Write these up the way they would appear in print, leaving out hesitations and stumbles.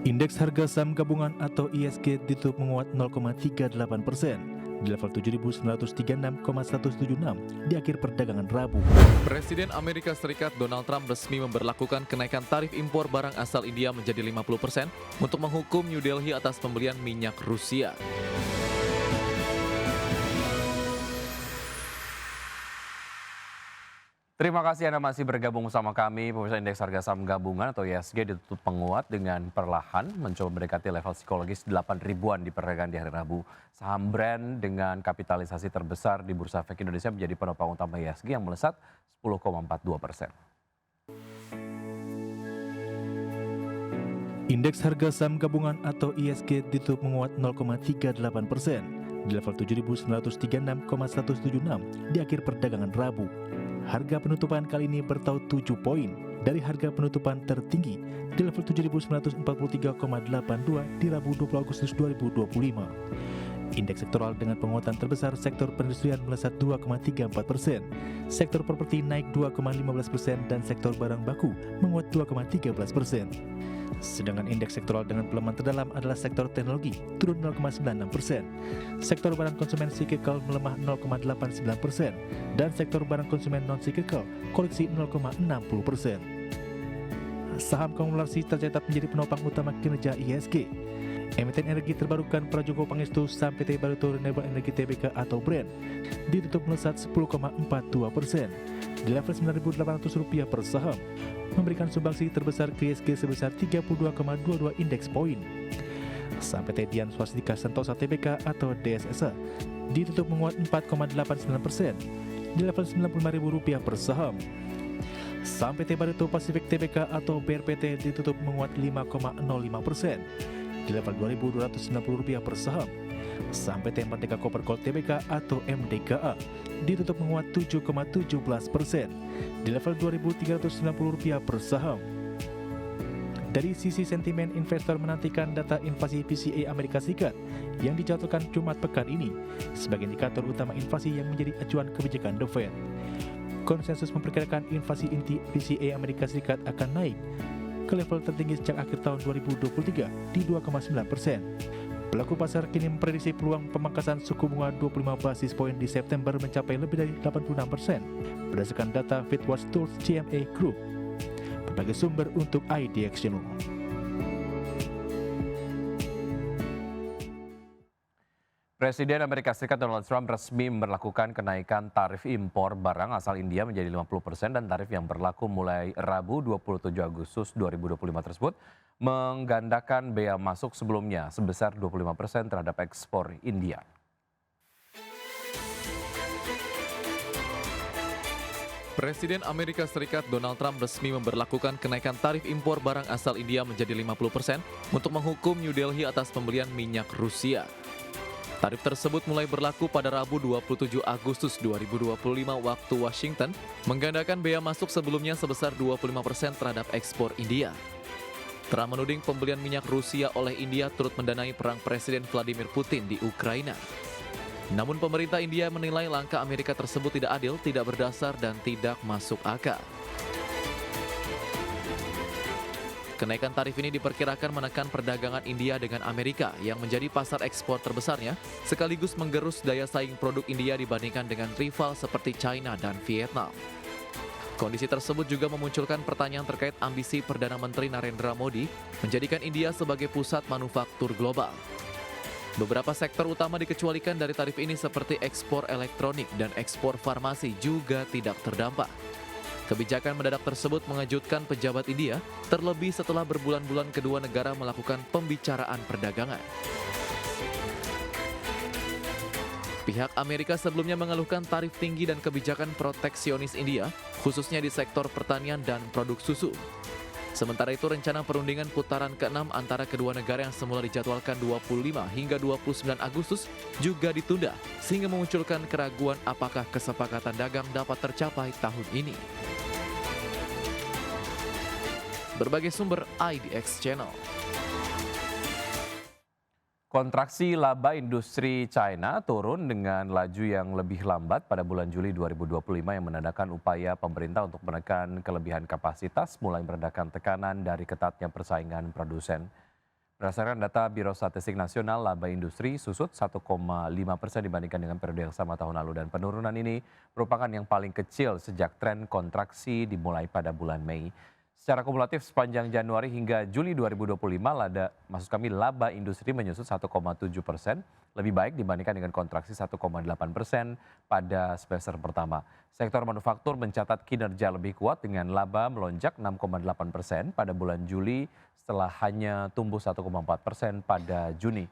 Indeks harga saham gabungan atau ISG ditutup menguat 0,38% di level 7.936,176 di akhir perdagangan Rabu. Presiden Amerika Serikat Donald Trump resmi memberlakukan kenaikan tarif impor barang asal India menjadi 50% untuk menghukum New Delhi atas pembelian minyak Rusia. Terima kasih Anda masih bergabung bersama kami. Pemirsa, indeks harga saham gabungan atau ISG ditutup penguat dengan perlahan mencoba mendekati level psikologis 8 ribuan di perdagangan di hari Rabu. Saham brand dengan kapitalisasi terbesar di Bursa Efek Indonesia menjadi penopang utama ISG yang melesat 10,42%. Indeks harga saham gabungan atau ISG ditutup menguat 0,38% di level 7.936,176 di akhir perdagangan Rabu. Harga penutupan kali ini bertaut 7 poin dari harga penutupan tertinggi di level 7.943,82 di Rabu 20 Agustus 2025. Indeks sektoral dengan penguatan terbesar sektor perindustrian melesat 2,34%, sektor properti naik 2,15% dan sektor barang baku menguat 2,13%. Sedangkan indeks sektoral dengan pelemahan terdalam adalah sektor teknologi turun 0,96%, sektor barang konsumen siklikal melemah 0,89% dan sektor barang konsumen non-siklikal koreksi 0,60%. Saham konglomerasi tercatat menjadi penopang utama kinerja ISG. Emiten energi terbarukan Prajogo Pangestu saham PT Barito Renewable Energy Tbk atau BREN ditutup melesat 10,42% di level Rp9.800 per saham, memberikan sumbangsi terbesar ke ISG sebesar 32,22 indeks poin. Saham PT Dian Swastika Sentosa Tbk atau DSSA ditutup menguat 4,89% di level Rp95.000 per saham. Saham PT Barito Pasifik Tbk atau BRPT ditutup menguat 5,05% di level Rp2.290 per saham. Saham PT Merdeka Copper Gold Tbk atau MDKA ditutup menguat 7,17% di level Rp2.390 per saham. Dari sisi sentimen, investor menantikan data inflasi PCE Amerika Serikat yang dijadwalkan Jumat pekan ini sebagai indikator utama inflasi yang menjadi acuan kebijakan The Fed. Konsensus memperkirakan inflasi inti PCE Amerika Serikat akan naik ke level tertinggi sejak akhir tahun 2023 di 2,9%. Pelaku pasar kini memprediksi peluang pemangkasan suku bunga 25 basis poin di September mencapai lebih dari 86% berdasarkan data FitWatch Tools CMA Group. Berbagai sumber untuk IDX Channel. Presiden Amerika Serikat Donald Trump resmi memberlakukan kenaikan tarif impor barang asal India menjadi 50% dan tarif yang berlaku mulai Rabu 27 Agustus 2025 tersebut menggandakan bea masuk sebelumnya sebesar 25% terhadap ekspor India. Presiden Amerika Serikat Donald Trump resmi memberlakukan kenaikan tarif impor barang asal India menjadi 50% untuk menghukum New Delhi atas pembelian minyak Rusia. Tarif tersebut mulai berlaku pada Rabu 27 Agustus 2025 waktu Washington, menggandakan bea masuk sebelumnya sebesar 25% terhadap ekspor India. Trump menuding pembelian minyak Rusia oleh India turut mendanai perang Presiden Vladimir Putin di Ukraina. Namun pemerintah India menilai langkah Amerika tersebut tidak adil, tidak berdasar, dan tidak masuk akal. Kenaikan tarif ini diperkirakan menekan perdagangan India dengan Amerika yang menjadi pasar ekspor terbesarnya, sekaligus menggerus daya saing produk India dibandingkan dengan rival seperti China dan Vietnam. Kondisi tersebut juga memunculkan pertanyaan terkait ambisi Perdana Menteri Narendra Modi menjadikan India sebagai pusat manufaktur global. Beberapa sektor utama dikecualikan dari tarif ini seperti ekspor elektronik dan ekspor farmasi juga tidak terdampak. Kebijakan mendadak tersebut mengejutkan pejabat India, terlebih setelah berbulan-bulan kedua negara melakukan pembicaraan perdagangan. Pihak Amerika sebelumnya mengeluhkan tarif tinggi dan kebijakan proteksionis India, khususnya di sektor pertanian dan produk susu. Sementara itu, rencana perundingan putaran ke-6 antara kedua negara yang semula dijadwalkan 25 hingga 29 Agustus juga ditunda, sehingga memunculkan keraguan apakah kesepakatan dagang dapat tercapai tahun ini. Berbagai sumber IDX Channel. Kontraksi laba industri China turun dengan laju yang lebih lambat pada bulan Juli 2025 yang menandakan upaya pemerintah untuk menekan kelebihan kapasitas mulai meredakan tekanan dari ketatnya persaingan produsen. Berdasarkan data Biro Statistik Nasional, laba industri susut 1,5% dibandingkan dengan periode yang sama tahun lalu, dan penurunan ini merupakan yang paling kecil sejak tren kontraksi dimulai pada bulan Mei. Secara kumulatif sepanjang Januari hingga Juli 2025, laba industri menyusut 1,7%, lebih baik dibandingkan dengan kontraksi 1,8% pada semester pertama. Sektor manufaktur mencatat kinerja lebih kuat dengan laba melonjak 6,8% pada bulan Juli setelah hanya tumbuh 1,4% pada Juni.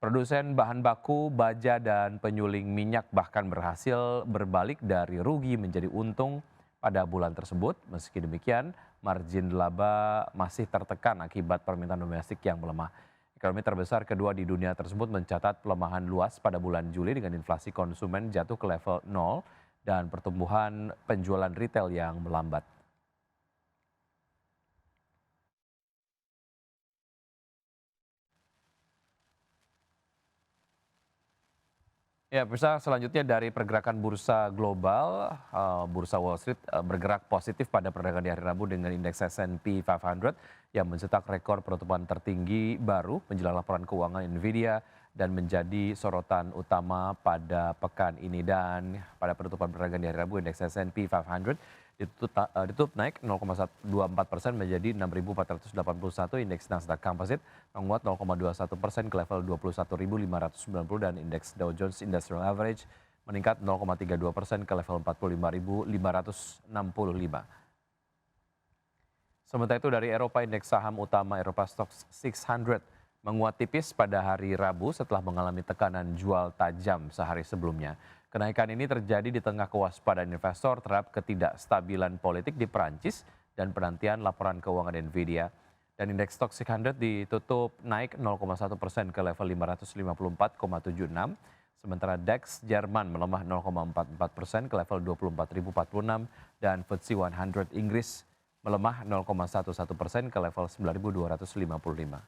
Produsen bahan baku, baja, dan penyuling minyak bahkan berhasil berbalik dari rugi menjadi untung pada bulan tersebut. Meski demikian, margin laba masih tertekan akibat permintaan domestik yang melemah. Ekonomi terbesar kedua di dunia tersebut mencatat pelemahan luas pada bulan Juli dengan inflasi konsumen jatuh ke level 0 dan pertumbuhan penjualan retail yang melambat. Ya, pemirsa, selanjutnya dari pergerakan bursa global, bursa Wall Street bergerak positif pada perdagangan di hari Rabu dengan indeks S&P 500 yang mencetak rekor penutupan tertinggi baru menjelang laporan keuangan Nvidia dan menjadi sorotan utama pada pekan ini. Dan pada penutupan perdagangan di hari Rabu, indeks S&P 500 ditutup naik 0,24% menjadi 6.481. Indeks Nasdaq Composite menguat 0,21% ke level 21.590 dan indeks Dow Jones Industrial Average meningkat 0,32% ke level 45.565. Sementara itu dari Eropa, indeks saham utama Eropa Stoxx 600 menguat tipis pada hari Rabu setelah mengalami tekanan jual tajam sehari sebelumnya. Kenaikan ini terjadi di tengah kewaspadaan investor terhadap ketidakstabilan politik di Perancis dan penantian laporan keuangan Nvidia. Dan indeks Stoxx 600 ditutup naik 0,1% ke level 554,76. Sementara DAX Jerman melemah 0,44% ke level 24.046 dan FTSE 100 Inggris melemah 0,11% ke level 9.255.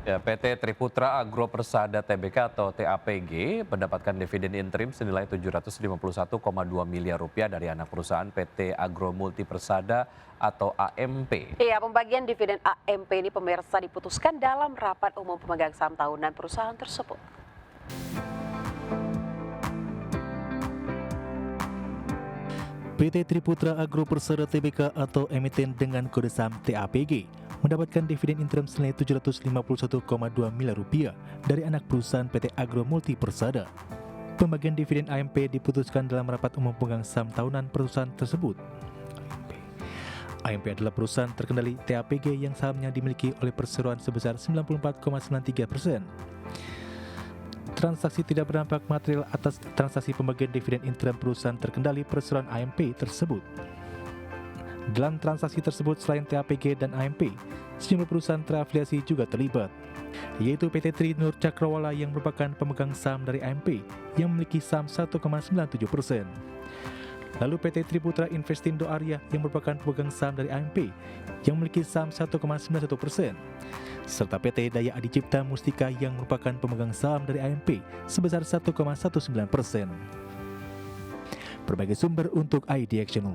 Ya, PT Triputra Agro Persada Tbk atau TAPG mendapatkan dividen interim senilai Rp751,2 miliar dari anak perusahaan PT Agro Multi Persada atau AMP. Iya, pembagian dividen AMP ini pemirsa diputuskan dalam rapat umum pemegang saham tahunan perusahaan tersebut. PT Triputra Agro Persada Tbk atau emiten dengan kode saham TAPG mendapatkan dividen interim senilai Rp751,2 miliar dari anak perusahaan PT Agro Multi Persada. Pembagian dividen AMP diputuskan dalam rapat umum pemegang saham tahunan perusahaan tersebut. AMP adalah perusahaan terkendali TAPG yang sahamnya dimiliki oleh perseroan sebesar 94,93%. Transaksi tidak berdampak material atas transaksi pembagian dividen interim perusahaan terkendali perseroan AMP tersebut. Dalam transaksi tersebut selain TAPG dan AMP, sejumlah perusahaan terafiliasi juga terlibat, yaitu PT Tri Nur Cakrawala yang merupakan pemegang saham dari AMP yang memiliki saham 1,97%. Lalu PT Triputra Investindo Arya yang merupakan pemegang saham dari AMP yang memiliki saham 1,91%. Serta PT Daya Adicipta Mustika yang merupakan pemegang saham dari AMP sebesar 1,19%. Berbagai sumber untuk ID Action.